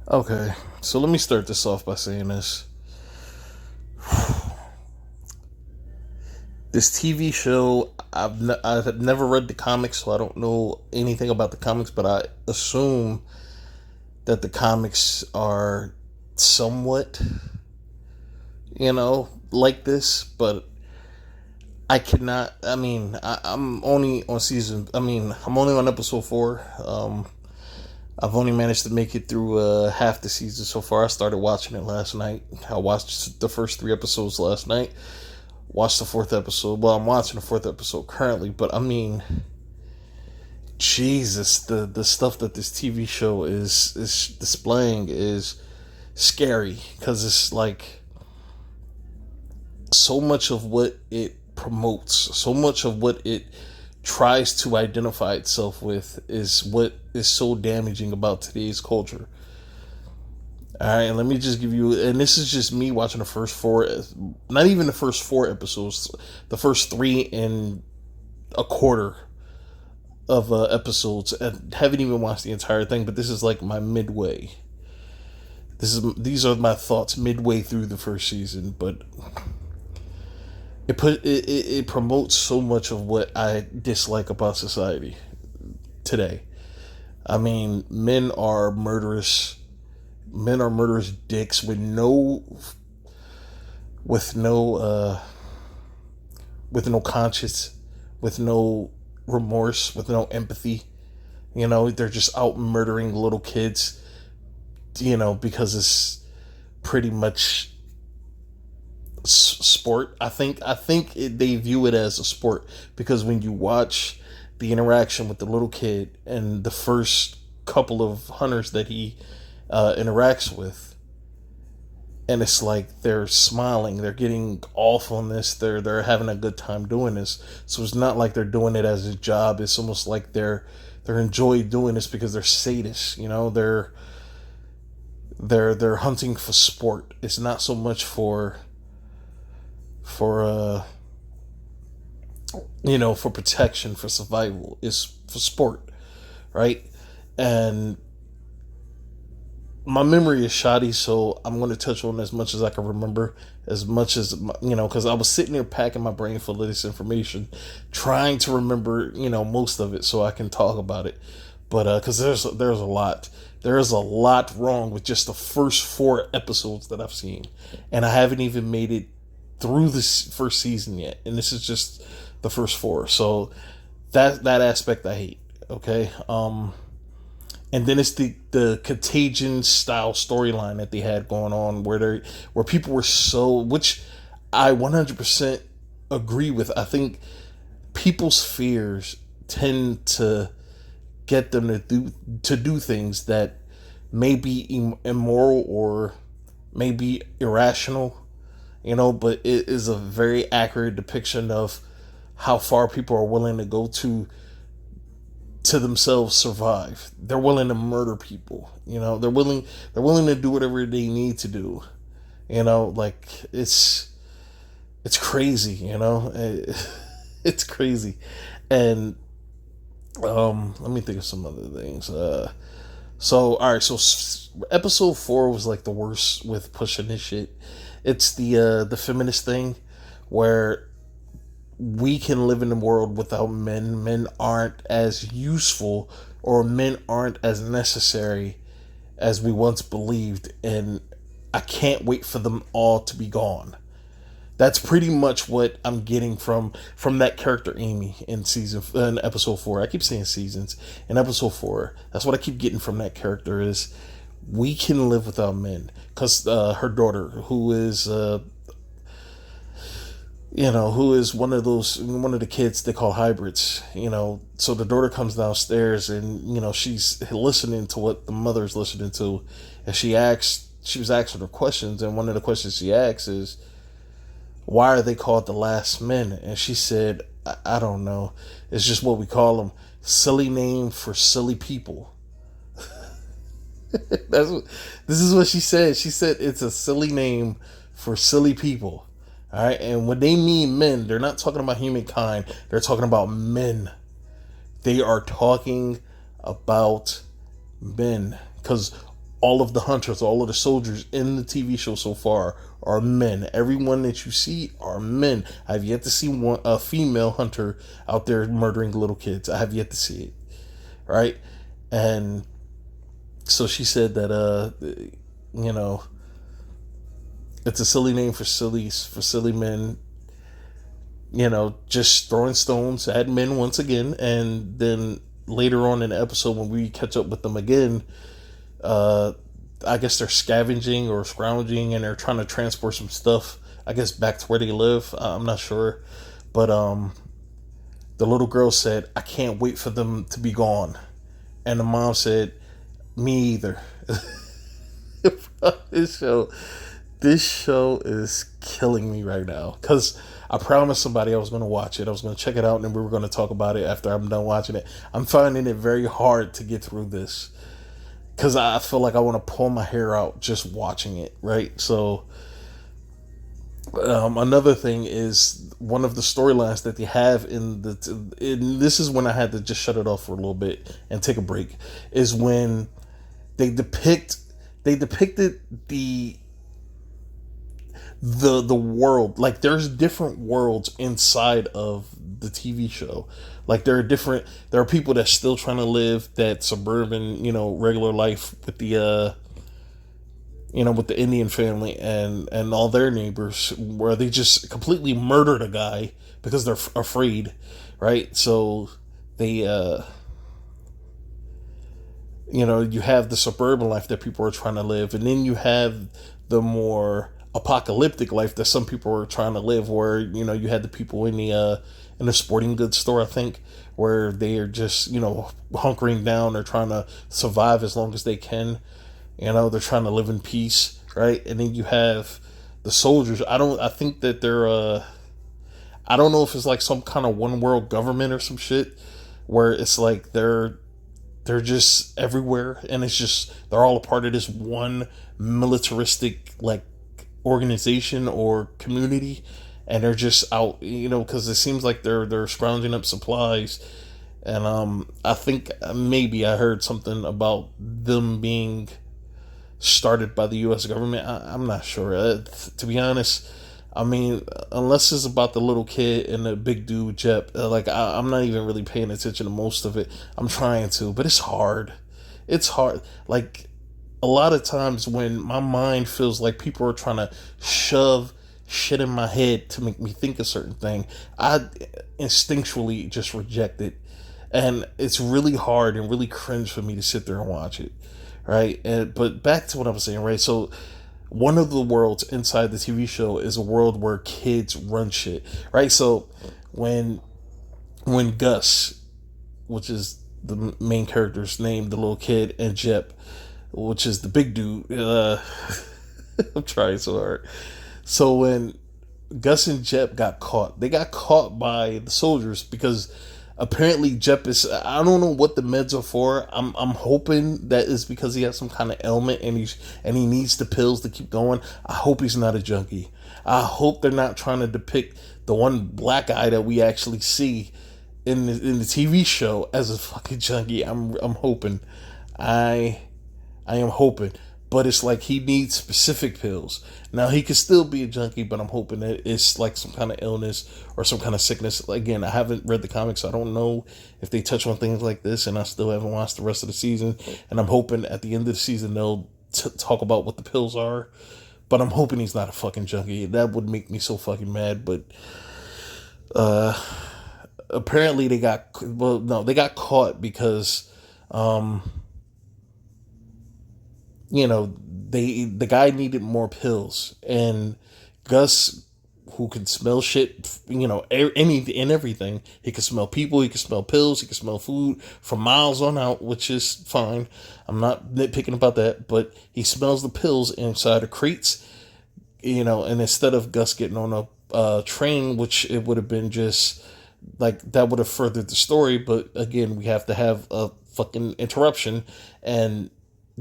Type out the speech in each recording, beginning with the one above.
Okay, so let me start this off by saying this. This TV show, I've never read the comics, so I don't know anything about the comics, but I assume that the comics are somewhat, like this, but I cannot. I'm only on season. I'm only on episode four. I've only managed to make it through half the season so far. I started watching it last night. I watched the first three episodes last night. Watched the fourth episode. Well, I'm watching the fourth episode currently, but Jesus, the stuff that this TV show is displaying is scary because it's like so much of what it promotes, so much of what it tries to identify itself with is what is so damaging about today's culture. All right, let me just give you, and this is just me watching the first four, not even the first four episodes, the first three and a quarter of episodes, and haven't even watched the entire thing. But this is like my midway. These are my thoughts midway through the first season, but it promotes so much of what I dislike about society today. I mean, men are murderous dicks with no with no conscience, with no remorse, with no empathy. They're just out murdering little kids, because it's pretty much sport. They view it as a sport because when you watch the interaction with the little kid and the first couple of hunters that he interacts with, and it's like they're smiling, they're getting off on this, they're having a good time doing this. So it's not like they're doing it as a job. It's almost like they're enjoy doing this because they're sadists. They're hunting for sport. It's not so much for for protection, for survival. It's for sport, right? And my memory is shoddy, so I'm going to touch on as much as I can remember, as much as because I was sitting there packing my brain full of this information, trying to remember most of it so I can talk about it. But because there's a lot wrong with just the first four episodes that I've seen, and I haven't even made it through this first season yet, and this is just the first four. So that aspect I hate. Okay. And then it's the Contagion style storyline that they had going on where people were so, which I 100% agree with. I think people's fears tend to get them to do things that may be immoral or may be irrational, but it is a very accurate depiction of how far people are willing to go to themselves survive. They're willing to murder people. They're willing to do whatever they need to do. Like it's crazy. It's crazy. And let me think of some other things. So all right, so episode four was like the worst with pushing this shit. It's the feminist thing where we can live in a world without men. Men aren't as useful, or men aren't as necessary as we once believed, and I can't wait for them all to be gone. That's pretty much what I'm getting from that character Amy in episode four. I keep saying seasons. In episode four, that's what I keep getting from that character is we can live without men because her daughter, who is one of the kids they call hybrids. So the daughter comes downstairs and she's listening to what the mother's listening to, and she was asking her questions, and one of the questions she asks is, why are they called the last men? And she said, I don't know, it's just what we call them. Silly name for silly people. This is what she said. She said it's a silly name for silly people. All right, and when they mean men, they're not talking about humankind. They're talking about men. They are talking about men because all of the hunters, all of the soldiers in the TV show so far are men. Everyone that you see are men. I've yet to see a female hunter out there murdering little kids. I have yet to see it. Right? And so she said that it's a silly name for silly men, just throwing stones at men once again. And then later on in the episode, when we catch up with them again, I guess they're scavenging or scrounging, and they're trying to transport some stuff, I guess, back to where they live. I'm not sure. But the little girl said, I can't wait for them to be gone. And the mom said, me either. This show is killing me right now. Because I promised somebody I was going to watch it. I was going to check it out, and then we were going to talk about it after I'm done watching it. I'm finding it very hard to get through this, because I feel like I want to pull my hair out just watching it, right? So, another thing is one of the storylines that they have in this is when I had to just shut it off for a little bit and take a break, is when they depicted the world. Like, there's different worlds inside of the TV show. Like, there are people that still trying to live that suburban, regular life with the with the Indian family and all their neighbors, where they just completely murdered a guy because they're afraid, right? So they you have the suburban life that people are trying to live, and then you have the more apocalyptic life that some people are trying to live, where you had the people in the sporting goods store, I think, where they are just hunkering down. They're trying to survive as long as they can. They're trying to live in peace, right? And then you have the soldiers. I think that they're I don't know if it's like some kind of one world government or some shit, where it's like they're just everywhere, and it's just they're all a part of this one militaristic like organization or community, and they're just out, because it seems like they're scrounging up supplies. And I think maybe I heard something about them being started by the U.S. government. I'm not sure, to be honest. I mean, unless it's about the little kid and the big dude Jep, I'm not even really paying attention to most of it. I'm trying to, but it's hard. It's hard. Like, a lot of times when my mind feels like people are trying to shove shit in my head to make me think a certain thing, I instinctually just reject it. And it's really hard and really cringe for me to sit there and watch it, right? But back to what I was saying, right? So one of the worlds inside the TV show is a world where kids run shit, right? So when Gus, which is the main character's name, the little kid, and Jep, which is the big dude, I'm trying so hard. So when Gus and Jep got caught, they got caught by the soldiers because apparently Jep is, I don't know what the meds are for. I'm hoping that is because he has some kind of ailment and he needs the pills to keep going. I hope he's not a junkie. I hope they're not trying to depict the one black guy that we actually see in the TV show as a fucking junkie. I'm hoping. I am hoping. But it's like he needs specific pills. Now, he could still be a junkie, but I'm hoping that it's like some kind of illness or some kind of sickness. Again, I haven't read the comics, so I don't know if they touch on things like this, and I still haven't watched the rest of the season. And I'm hoping at the end of the season they'll talk about what the pills are. But I'm hoping he's not a fucking junkie. That would make me so fucking mad. But apparently they got caught because the guy needed more pills, and Gus, who can smell shit, everything. He can smell people, he can smell pills, he can smell food from miles on out, which is fine. I'm not nitpicking about that, but he smells the pills inside of crates, and instead of Gus getting on a train, which it would have been just like, that would have furthered the story, but again, we have to have a fucking interruption, and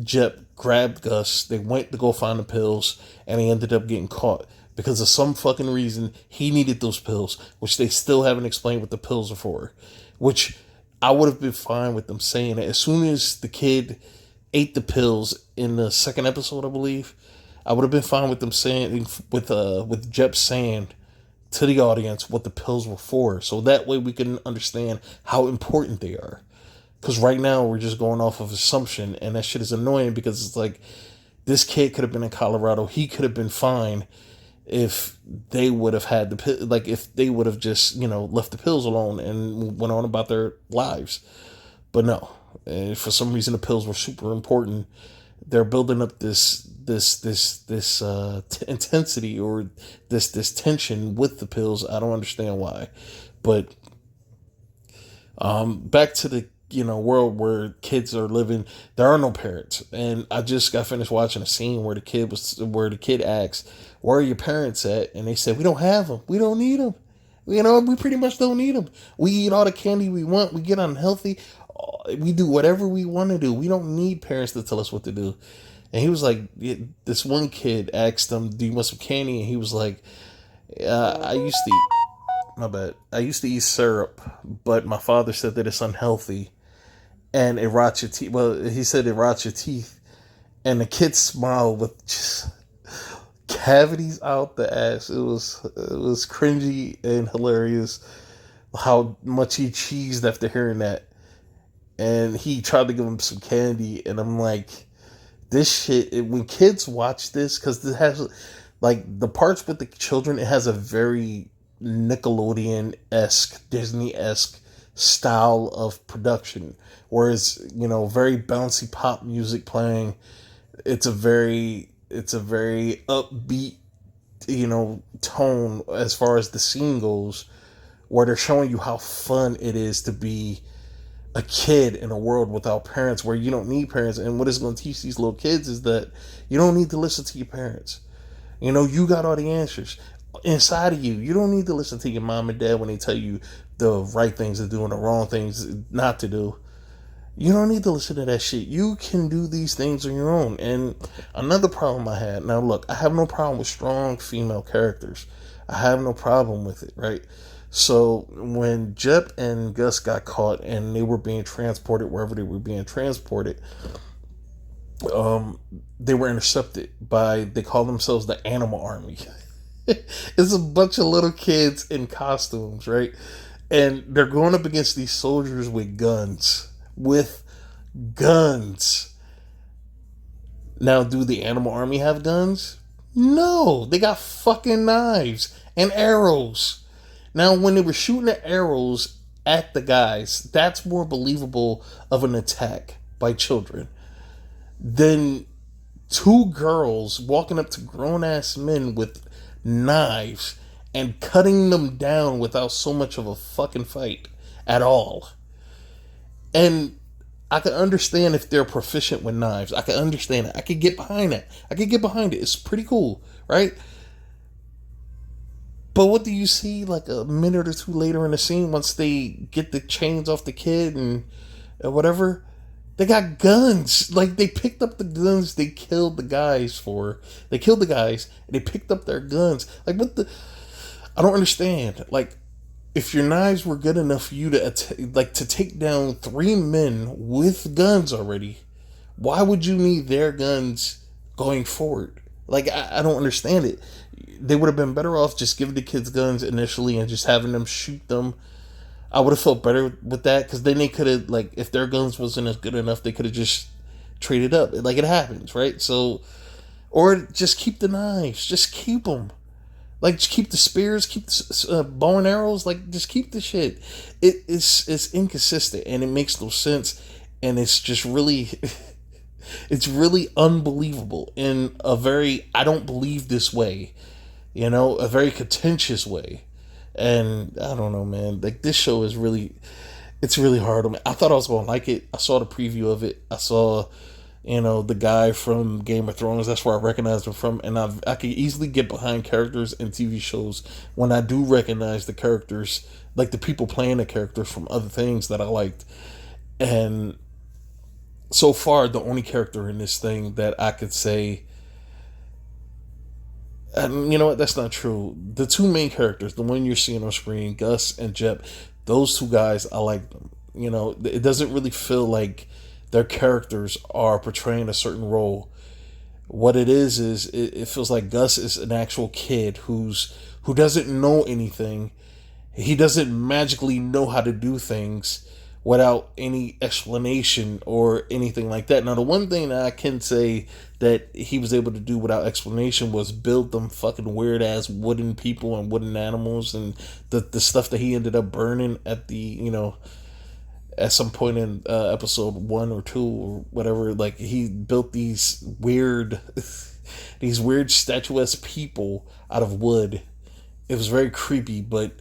Jep grabbed Gus. They went to go find the pills, and he ended up getting caught because of some fucking reason. He needed those pills, which they still haven't explained what the pills are for. Which I would have been fine with them saying it as soon as the kid ate the pills in the second episode, I believe, I would have been fine with them saying with Jep saying to the audience what the pills were for, so that way we can understand how important they are. Because right now we're just going off of assumption, and that shit is annoying because it's like this kid could have been in Colorado, he could have been fine if they would have had the pill, like if they would have just left the pills alone and went on about their lives. But no, for some reason the pills were super important. They're building up this intensity or this tension with the pills. I don't understand why, but back to the world where kids are living. There are no parents, and I just got finished watching a scene where the kid asks, "Where are your parents at?" And they said, "We don't have them. We don't need them. We pretty much don't need them. We eat all the candy we want. We get unhealthy. We do whatever we want to do. We don't need parents to tell us what to do." And he was like, this one kid asked him, "Do you want some candy?" And he was like, "I used to eat, my bad. I used to eat syrup, but my father said that it's unhealthy and it rots your teeth." Well, he said it rots your teeth. And the kid smiled with just cavities out the ass. It was cringy and hilarious how much he cheesed after hearing that. And he tried to give him some candy, and I'm like, this shit, when kids watch this, because it has, like, the parts with the children, it has a very Nickelodeon-esque, Disney-esque style of production. Whereas, very bouncy pop music playing, it's a very upbeat, tone as far as the scene goes, where they're showing you how fun it is to be a kid in a world without parents, where you don't need parents. And what it's going to teach these little kids is that you don't need to listen to your parents. You got all the answers inside of you. You don't need to listen to your mom and dad when they tell you the right things to do and the wrong things not to do. You don't need to listen to that shit. You can do these things on your own. And another problem I had, now look, I have no problem with strong female characters. I have no problem with it, right? So when Jep and Gus got caught and they were being transported wherever they were being transported, they were intercepted by, they call themselves the Animal Army. It's a bunch of little kids in costumes, right? And they're going up against these soldiers with guns. Now, do the Animal Army have guns? No, they got fucking knives and arrows. Now, when they were shooting the arrows at the guys, that's more believable of an attack by children than two girls walking up to grown-ass men with knives and cutting them down without so much of a fucking fight at all. And I can understand if they're proficient with knives. I can understand it. I can get behind that. I can get behind it. It's pretty cool, right? But what do you see like a minute or two later in the scene, once they get the chains off the kid and whatever? They got guns. Like, they picked up the guns they killed the guys for. They killed the guys and they picked up their guns. Like, what the... I don't understand. Like, if your knives were good enough for you to to take down 3 men with guns already, why would you need their guns going forward? Like, I don't understand it. They would have been better off just giving the kids guns initially and just having them shoot them. I would have felt better with that, because then they could have, like, if their guns wasn't as good enough, they could have just traded up. Like, it happens, right? So, or just keep the knives. Just keep them. Like, just keep the spears, keep the bow and arrows. Like, just keep the shit. It's inconsistent and it makes no sense, and it's just really, it's really unbelievable in a very, I don't believe this way, a very contentious way. And I don't know, man. Like, this show is really, it's really hard on me. I thought I was going to like it. I saw the preview of it. I saw, the guy from Game of Thrones. That's where I recognized him from. And I can easily get behind characters in TV shows when I do recognize the characters, like the people playing the characters from other things that I liked. And so far, the only character in this thing that I could say, and you know what, that's not true. The 2 main characters, the one you're seeing on screen, Gus and Jep, those 2 guys, I like them. It doesn't really feel like their characters are portraying a certain role. What it is it feels like Gus is an actual kid who doesn't know anything. He doesn't magically know how to do things without any explanation or anything like that. Now, the one thing that I can say that he was able to do without explanation was build them fucking weird ass wooden people and wooden animals, and the stuff that he ended up burning at the, at some point in episode 1 or 2 or whatever. Like, he built these weird these weird statuesque people out of wood. It was very creepy, but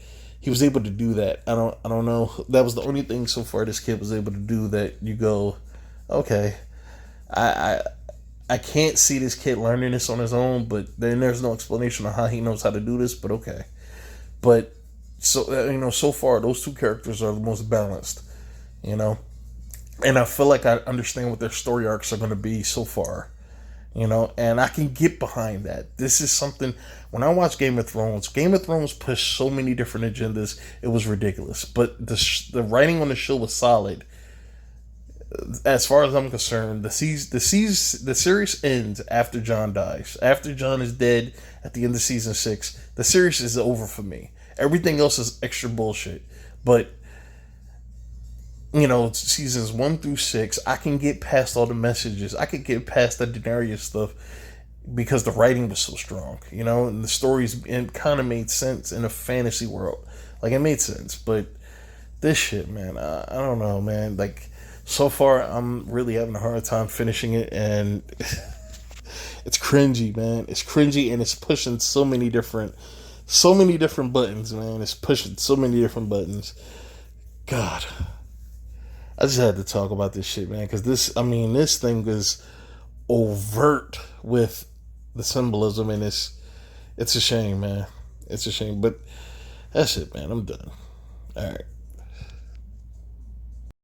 he was able to do that. I don't know. That was the only thing so far this kid was able to do that you go, okay, I I can't see this kid learning this on his own, but then there's no explanation on how he knows how to do this, but okay. But so so far those two characters are the most balanced, you know. And I feel like I understand what their story arcs are going to be so far, and I can get behind that. This is something, when I watch Game of Thrones pushed so many different agendas, it was ridiculous. But the writing on the show was solid. As far as I'm concerned, the series ends after Jon dies. After Jon is dead at the end of season 6, the series is over for me. Everything else is extra bullshit. But seasons 1 through 6, I can get past all the messages. I could get past the Daenerys stuff because the writing was so strong, and the stories, it kind of made sense in a fantasy world. Like, it made sense. But this shit, man, I don't know, man. Like, so far, I'm really having a hard time finishing it, and it's cringy, man. It's cringy, and it's pushing so many different buttons, man. It's pushing so many different buttons. God, I just had to talk about this shit, man, because this thing is overt with the symbolism, and it's a shame, man. It's a shame, but that's it, man. I'm done. All right.